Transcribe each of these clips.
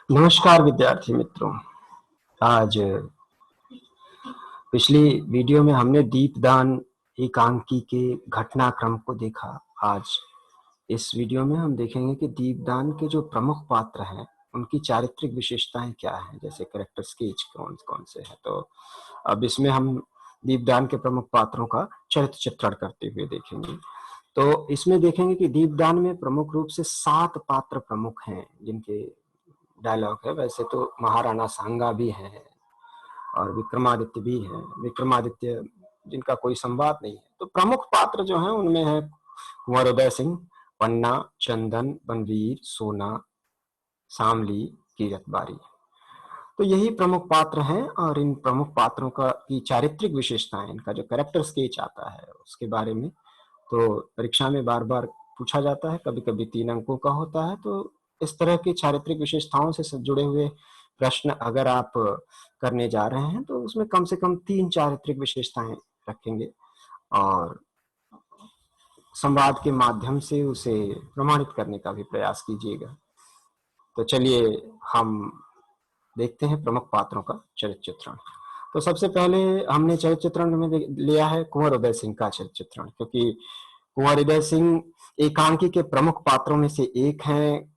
नमस्कार विद्यार्थी मित्रों। आज पिछली वीडियो में हमने दीपदान एकांकी के घटनाक्रम को देखा। आज इस वीडियो में हम देखेंगे कि दीपदान के जो प्रमुख पात्र हैं उनकी चारित्रिक विशेषताएं क्या हैं, जैसे कैरेक्टर स्केच कौन कौन से हैं। तो अब इसमें हम दीपदान के प्रमुख पात्रों का चरित्र चित्रण करते हुए देखेंगे। तो इसमें देखेंगे कि दीपदान में प्रमुख रूप से 7 पात्र प्रमुख हैं जिनके डायलॉग है। वैसे तो महाराणा सांगा भी है और विक्रमादित्य भी है, विक्रमादित्य जिनका कोई संवाद नहीं है। तो प्रमुख पात्र जो हैं उनमें है कुंवर उदय सिंह, पन्ना, चंदन, बनवीर, सोना, शामली, कीरतबारी। तो यही प्रमुख पात्र हैं और इन प्रमुख पात्रों का की चारित्रिक विशेषताएं, इनका जो कैरेक्टर स्केच आता है उसके बारे में तो परीक्षा में बार बार पूछा जाता है। कभी कभी 3 अंकों का होता है। तो इस तरह की चारित्रिक विशेषताओं से जुड़े हुए प्रश्न अगर आप करने जा रहे हैं तो उसमें कम से कम 3 चारित्रिक विशेषताएं रखेंगे और संवाद के माध्यम से उसे प्रमाणित करने का भी प्रयास कीजिएगा। तो चलिए हम देखते हैं प्रमुख पात्रों का चरित्र चित्रण। तो सबसे पहले हमने चरित्र चित्रण में लिया है कुंवर उदय सिंह का चरित्र चित्रण, क्योंकि कुंवर उदय सिंह एकांकी के प्रमुख पात्रों में से एक हैं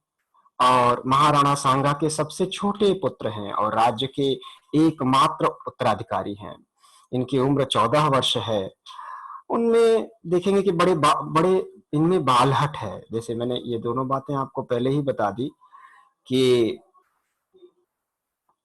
और महाराणा सांगा के सबसे छोटे पुत्र हैं और राज्य के एकमात्र उत्तराधिकारी हैं। इनकी उम्र 14 वर्ष है। उनमें देखेंगे कि बड़े इनमें बालहट है। जैसे मैंने ये दोनों बातें आपको पहले ही बता दी कि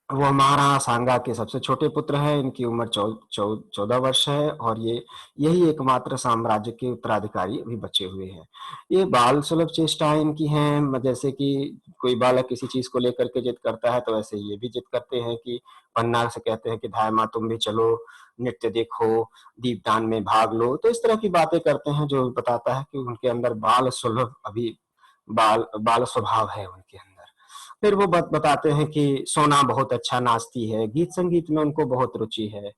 वो महाराणा सांगा के सबसे छोटे पुत्र हैं। इनकी उम्र 14 वर्ष है और ये यही एकमात्र साम्राज्य के उत्तराधिकारी अभी बचे हुए हैं। ये बाल सुलभ चेष्टाएं इनकी हैं, जैसे कि कोई बालक किसी चीज को लेकर के जिद करता है तो वैसे ये भी जिद करते हैं कि पन्ना से कहते हैं कि धाय माँ तुम भी चलो, नृत्य देखो, दीपदान में भाग लो। तो इस तरह की बातें करते हैं जो बताता है कि उनके अंदर बाल सुलभ अभी बाल स्वभाव है उनके अंदर। फिर वो बताते हैं कि सोना बहुत अच्छा नाचती है, गीत संगीत में उनको बहुत रुचि है।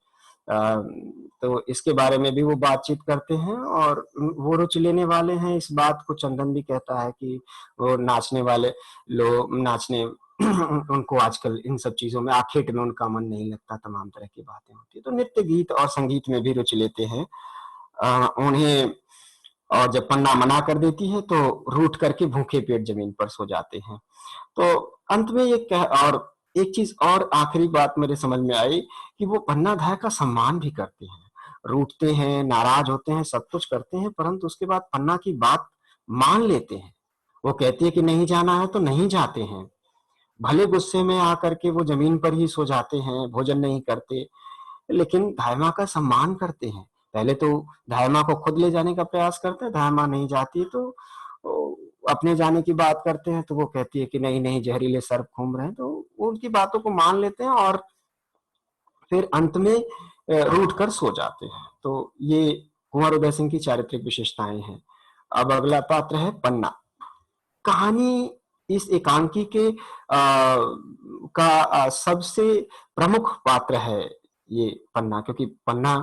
तो इसके बारे में भी वो बातचीत करते हैं और वो रुचि लेने वाले हैं। इस बात को चंदन भी कहता है कि वो नाचने वाले लोग नाचने उनको आजकल इन सब चीजों में आखेट में उनका मन नहीं लगता, तमाम तरह की बातें होती है। तो नृत्य गीत और संगीत में भी रुचि लेते हैं उन्हें। और जब पन्ना मना कर देती है तो रूठ करके भूखे पेट जमीन पर सो जाते हैं। तो अंत में ये और एक चीज और आखिरी बात मेरे समझ में आई कि वो पन्ना धाय का सम्मान भी करते हैं, रूठते हैं, नाराज होते हैं, सब कुछ करते हैं, परंतु उसके बाद पन्ना की बात मान लेते हैं। वो कहती है कि नहीं जाना है तो नहीं जाते हैं, भले गुस्से में आकर के वो जमीन पर ही सो जाते हैं, भोजन नहीं करते, लेकिन धायमा का सम्मान करते हैं। पहले तो धायमा को खुद ले जाने का प्रयास करते हैं, धायमा नहीं जाती तो अपने जाने की बात करते हैं तो वो कहती है कि नहीं नहीं जहरीले सर्प घूम रहे हैं। तो वो उनकी बातों को मान लेते हैं और फिर अंत में रूठ कर सो जाते हैं। तो ये कुंवर उदय सिंह की चारित्रिक विशेषताएं हैं। अब अगला पात्र है पन्ना। कहानी इस एकांकी के सबसे प्रमुख पात्र है ये पन्ना, क्योंकि पन्ना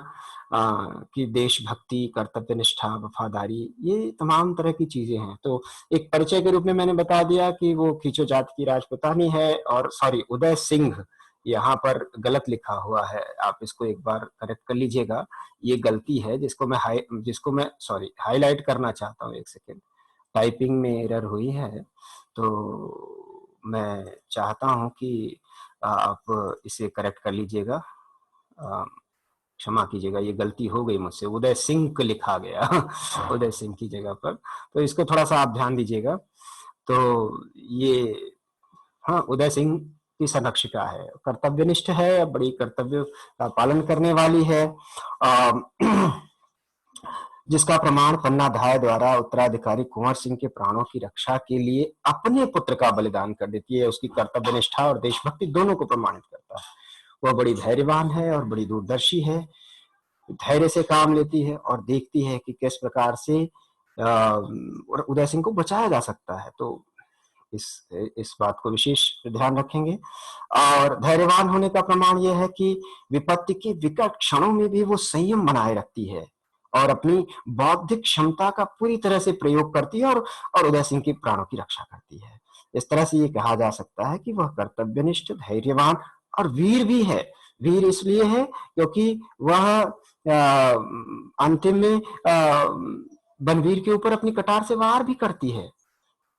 की देशभक्ति, कर्तव्य निष्ठा, वफादारी, ये तमाम तरह की चीजें हैं। तो एक परिचय के रूप में मैंने बता दिया कि वो खींचो जाति की राजपुतानी है। और सॉरी, उदय सिंह यहाँ पर गलत लिखा हुआ है, आप इसको एक बार करेक्ट कर लीजिएगा। ये गलती है जिसको मैं सॉरी हाईलाइट करना चाहता हूँ। एक सेकेंड, टाइपिंग में एरर हुई है तो मैं चाहता हूं कि आप इसे करेक्ट कर लीजिएगा। क्षमा कीजिएगा, ये गलती हो गई मुझसे, उदय सिंह को लिखा गया उदय सिंह की जगह पर। तो इसको थोड़ा सा आप ध्यान दीजिएगा। तो ये हाँ, उदय सिंह की संरक्षिका है, कर्तव्यनिष्ठ है, बड़ी कर्तव्य का पालन करने वाली है, जिसका प्रमाण पन्ना धाय द्वारा उत्तराधिकारी कुंवर सिंह के प्राणों की रक्षा के लिए अपने पुत्र का बलिदान कर देती है। उसकी कर्तव्य निष्ठा और देशभक्ति दोनों को प्रमाणित करता है। वह बड़ी धैर्यवान है और बड़ी दूरदर्शी है, धैर्य से काम लेती है और देखती है कि किस प्रकार से उदय सिंह को बचाया जा सकता है। तो इस बात को विशेष ध्यान रखेंगे। और धैर्यवान होने का प्रमाण यह है कि विपत्ति के विकट क्षणों में भी वो संयम बनाए रखती है और अपनी बौद्धिक क्षमता का पूरी तरह से प्रयोग करती है और उदय सिंह के प्राणों की रक्षा करती है। इस तरह से ये कहा जा सकता है कि वह कर्तव्यनिष्ठ, धैर्यवान और वीर भी है। वीर इसलिए है क्योंकि वह अंतिम में बनवीर के ऊपर अपनी कटार से वार भी करती है।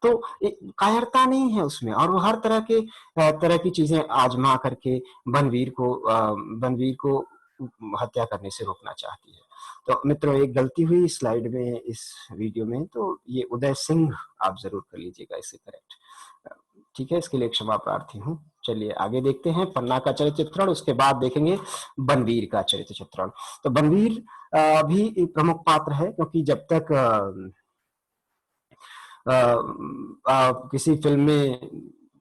तो कायरता नहीं है उसमें, और वो हर तरह की चीजें आजमा करके बनवीर को हत्या करने से रोकना चाहती है। तो मित्रों, एक गलती हुई स्लाइड में, इस वीडियो में, तो ये उदय सिंह आप जरूर कर लीजिएगा इसे करेक्ट। ठीक है, इसके लिए क्षमा प्रार्थी हूँ। चलिए आगे देखते हैं पन्ना का चरित्र चित्रण, उसके बाद देखेंगे बनवीर का चरित्र चित्रण। तो बनवीर भी एक प्रमुख पात्र है, क्योंकि जब तक किसी फिल्म में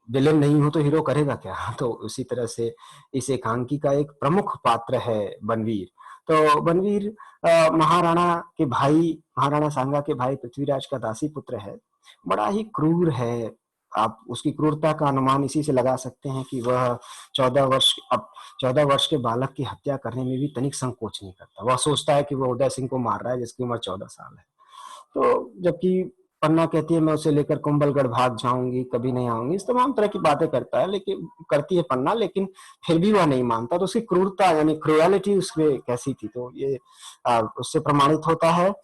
विलेन नहीं हो तो हीरो करेगा क्या? तो उसी तरह से इस एकांकी का एक प्रमुख पात्र है बनवीर। तो बनवीर महाराणा सांगा के भाई पृथ्वीराज का दासी पुत्र है। बड़ा ही क्रूर है। आप उसकी क्रूरता का अनुमान इसी से लगा सकते हैं कि वह 14 वर्ष के बालक की हत्या करने में भी तनिक संकोच नहीं करता। वह सोचता है कि वह उदय सिंह को मार रहा है जिसकी उम्र 14 साल है। तो जबकि पन्ना कहती है मैं उसे लेकर कुंभलगढ़ भाग जाऊंगी, कभी नहीं आऊंगी, इस तमाम तरह की बातें करती है पन्ना, लेकिन फिर भी वह नहीं मानता। तो उसकी क्रूरता यानी क्रुएलिटी उसमें कैसी थी, तो ये उससे प्रमाणित होता है।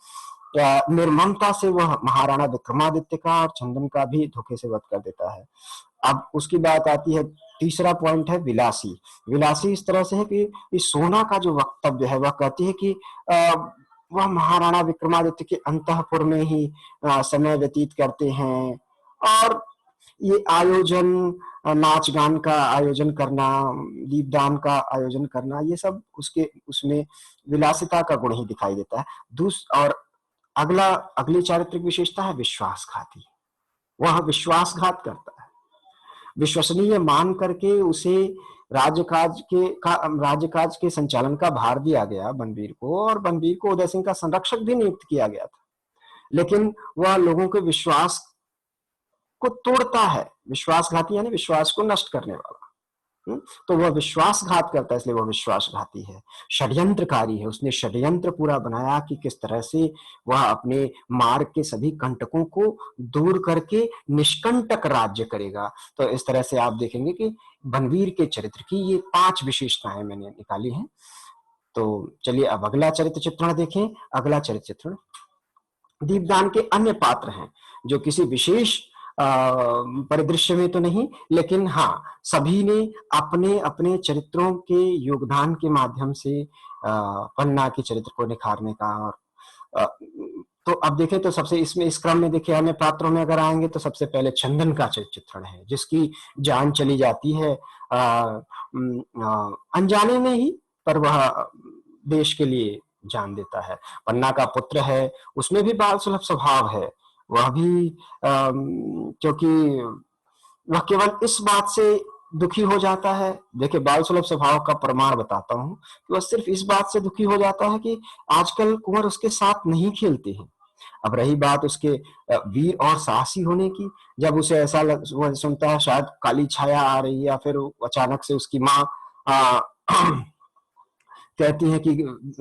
निर्ममता से वह महाराणा विक्रमादित्य का और चंदन का भी धोखे से वध कर देता है। अब उसकी बात आती है, तीसरा पॉइंट है विलासी। विलासी इस तरह से है कि इस सोना का जो वक्तव्य है, वह कहती है कि वह महाराणा विक्रमादित्य के अंतःपुर में ही समय व्यतीत करते हैं, और ये आयोजन, नाच गान का आयोजन करना, दीपदान का आयोजन करना, ये सब उसमें विलासिता का गुण ही दिखाई देता है। और अगली चारित्रिक विशेषता है विश्वासघाती। वह विश्वासघात करता है। विश्वसनीय मान करके उसे राज्यकाज के संचालन का भार दिया गया बनवीर को, और बनवीर को उदय सिंह का संरक्षक भी नियुक्त किया गया था। लेकिन वह लोगों के विश्वास को तोड़ता है। विश्वासघाती यानी विश्वास को नष्ट करने वाला। तो वह विश्वासघात करता है, इसलिए वह विश्वासघाती है। षड्यंत्रकारी है। उसने षड्यंत्र पूरा बनाया कि किस तरह से वह अपने मार्ग के सभी कंटकों को दूर करके निष्कंटक राज्य करेगा। तो इस तरह से आप देखेंगे कि बनवीर के चरित्र की ये 5 विशेषताएं मैंने निकाली हैं। तो चलिए अब अगला चरित्र चित्रण देखें। अगला चरित्र चित्रण दीपदान के अन्य पात्र हैं, जो किसी विशेष परिदृश्य में तो नहीं, लेकिन हाँ, सभी ने अपने अपने चरित्रों के योगदान के माध्यम से पन्ना के चरित्र को निखारने का। और तो अब देखें तो सबसे इसमें इस क्रम में देखिए, अन्य पात्रों में अगर आएंगे तो सबसे पहले चंदन का चरित्र चित्रण है, जिसकी जान चली जाती है अनजाने में ही, पर वह देश के लिए जान देता है। पन्ना का पुत्र है, उसमें भी बाल सुलभ स्वभाव है। वह भी क्योंकि वह केवल इस बात से दुखी हो जाता है। देखिए, बाल सुलभ स्वभाव का प्रमाण बताता हूं कि वह सिर्फ इस बात से दुखी हो जाता है कि आजकल कुंवर उसके साथ नहीं खेलते हैं। अब रही बात उसके वीर और साहसी होने की, जब उसे वह सुनता है शायद काली छाया आ रही है, या फिर अचानक से उसकी माँ कहती है कि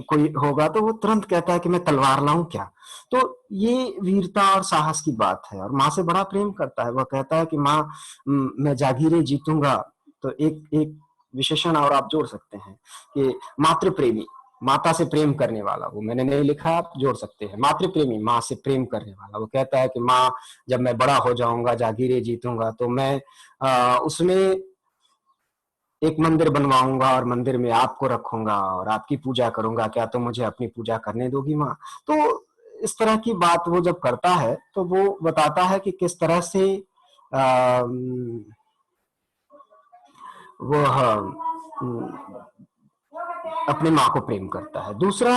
कोई होगा, तो वो तुरंत कहता है कि मैं तलवार लाऊं क्या। तो ये वीरता और साहस की बात है, और माँ से बड़ा प्रेम करता है। वह कहता है कि माँ, मैं जागीरे जीतूंगा। तो एक विशेषण और आप जोड़ सकते हैं कि मातृ प्रेमी, माता से प्रेम करने वाला। वो मैंने नहीं लिखा, आप जोड़ सकते हैं। मातृ प्रेमी, माँ से प्रेम करने वाला। वो कहता है कि माँ, जब मैं बड़ा हो जाऊंगा, जागीरे जीतूंगा, तो मैं उसमें एक मंदिर बनवाऊंगा और मंदिर में आपको रखूंगा और आपकी पूजा करूंगा। क्या तुम मुझे अपनी पूजा करने दोगी माँ? तो इस तरह की बात वो जब करता है, तो वो बताता है कि किस तरह से वो अपनी माँ को प्रेम करता है। दूसरे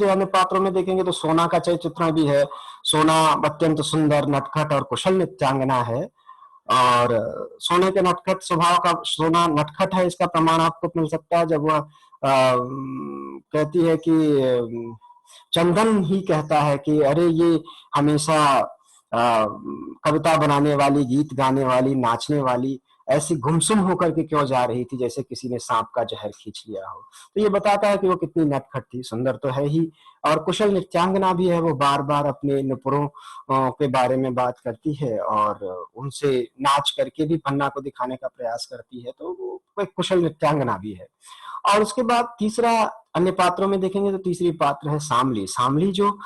अन्य पात्रों में देखेंगे तो सोना का चरित्र चित्रण भी है। सोना अत्यंत सुंदर, नटखट और कुशल नृत्यांगना है। और सोने के नटखट स्वभाव का, सोना नटखट है, इसका प्रमाण आपको मिल सकता है जब वह कहती है कि चंदन ही कहता है कि अरे ये हमेशा कविता बनाने वाली, गीत गाने वाली, नाचने वाली, ऐसी गुमसुम होकर के क्यों जा रही थी जैसे किसी ने सांप का जहर खींच लिया हो। तो ये बताता है कि वो कितनी नटखट थी, सुंदर तो है ही और कुशल नृत्यांगना भी है। वो बार बार अपने नुपुरों के बारे में बात करती है और उनसे नाच करके भी पन्ना को दिखाने का प्रयास करती है, तो वो एक कुशल नृत्यांगना भी है। और उसके बाद तीसरा, अन्य पात्रों में देखेंगे तो तीसरी पात्र है सामली। सामली जो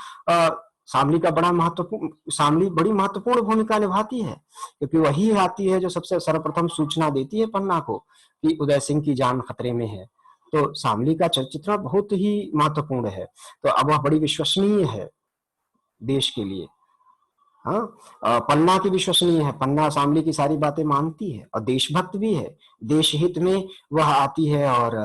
सामली का बड़ा महत्वपूर्ण सामली बड़ी महत्वपूर्ण भूमिका निभाती है, क्योंकि वही आती है जो सबसे सर्वप्रथम सूचना देती है पन्ना को कि उदय सिंह की जान खतरे में है। तो सामली का चरित्र बहुत ही महत्वपूर्ण है। तो अब वह बड़ी विश्वसनीय है देश के लिए। हाँ, पन्ना की विश्वसनीय है, पन्ना शामली की सारी बातें मानती है और देशभक्त भी है। देश हित में वह आती है और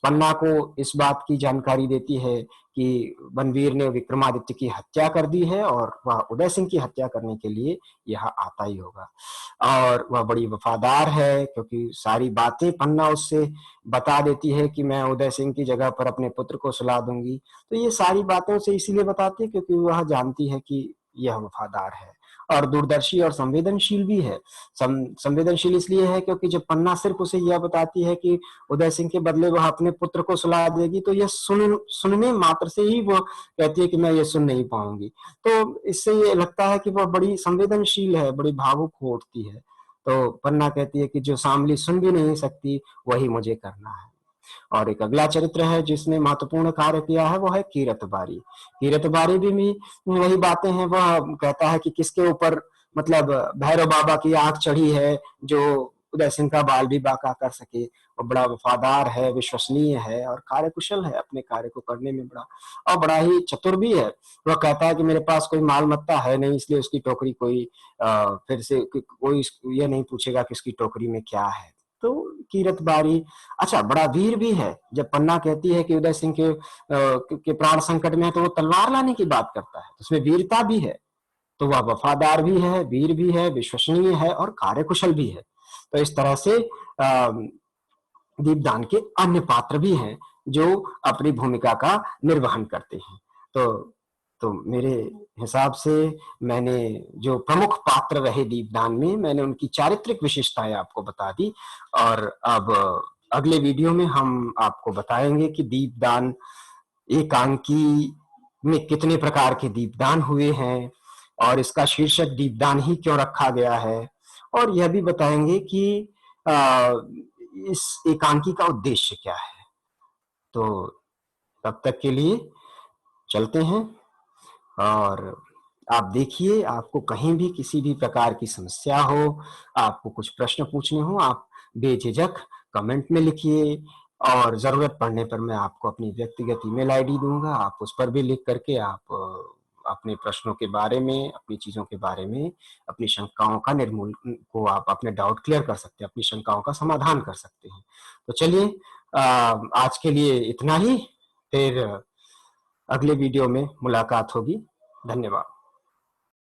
पन्ना को इस बात की जानकारी देती है कि बनवीर ने विक्रमादित्य की हत्या कर दी है और वह उदय सिंह की हत्या करने के लिए यहाँ आता ही होगा। और वह बड़ी वफादार है, क्योंकि सारी बातें पन्ना उससे बता देती है कि मैं उदय सिंह की जगह पर अपने पुत्र को सुला दूंगी। तो ये सारी बातें उसे इसीलिए बताती है क्योंकि वह जानती है कि यह वफादार है और दूरदर्शी और संवेदनशील भी है। संवेदनशील इसलिए है क्योंकि जब पन्ना सिर्फ उसे यह बताती है कि उदय सिंह के बदले वह अपने पुत्र को सुला देगी, तो यह सुनने मात्र से ही वो कहती है कि मैं ये सुन नहीं पाऊंगी। तो इससे ये लगता है कि वह बड़ी संवेदनशील है, बड़ी भावुक हो उठती है। तो पन्ना कहती है कि जो शामली सुन भी नहीं सकती वही मुझे करना है। और एक अगला चरित्र है जिसने महत्वपूर्ण कार्य किया है, वो है कीरत बारी। कीरत बारी भी वही बातें हैं। वह कहता है कि किसके ऊपर मतलब भैरव बाबा की आंख चढ़ी है जो उदय सिंह का बाल भी बांका कर सके। वो बड़ा वफादार है, विश्वसनीय है और कार्यकुशल है, अपने कार्य को करने में बड़ा ही चतुर भी है। वह कहता है कि मेरे पास कोई माल मत्ता है नहीं, इसलिए उसकी टोकरी कोई फिर से कोई ये नहीं पूछेगा कि उसकी टोकरी में क्या है। तो कीरत बारी अच्छा बड़ा वीर भी है। जब पन्ना कहती है कि उदय सिंह के प्राण संकट में है, तो वो तलवार लाने की बात करता है, उसमें वीरता भी है। तो वह वफादार भी है, वीर भी है, विश्वसनीय है और कार्यकुशल भी है। तो इस तरह से दीपदान के अन्य पात्र भी हैं जो अपनी भूमिका का निर्वहन करते हैं। तो मेरे हिसाब से मैंने जो प्रमुख पात्र रहे दीपदान में, मैंने उनकी चारित्रिक विशेषताएं आपको बता दी। और अब अगले वीडियो में हम आपको बताएंगे कि दीपदान एकांकी में कितने प्रकार के दीपदान हुए हैं और इसका शीर्षक दीपदान ही क्यों रखा गया है। और यह भी बताएंगे कि इस एकांकी का उद्देश्य क्या है। तो तब तक के लिए चलते हैं। और आप देखिए, आपको कहीं भी किसी भी प्रकार की समस्या हो, आपको कुछ प्रश्न पूछने हो, आप बेझिझक कमेंट में लिखिए और जरूरत पड़ने पर मैं आपको अपनी व्यक्तिगत ईमेल आईडी दूंगा। आप उस पर भी लिख करके आप अपने प्रश्नों के बारे में, अपनी चीजों के बारे में, अपनी शंकाओं का निर्मूलन को आप अपने डाउट क्लियर कर सकते हैं, अपनी शंकाओं का समाधान कर सकते हैं। तो चलिए आज के लिए इतना ही, फिर अगले वीडियो में मुलाकात होगी। धन्यवाद।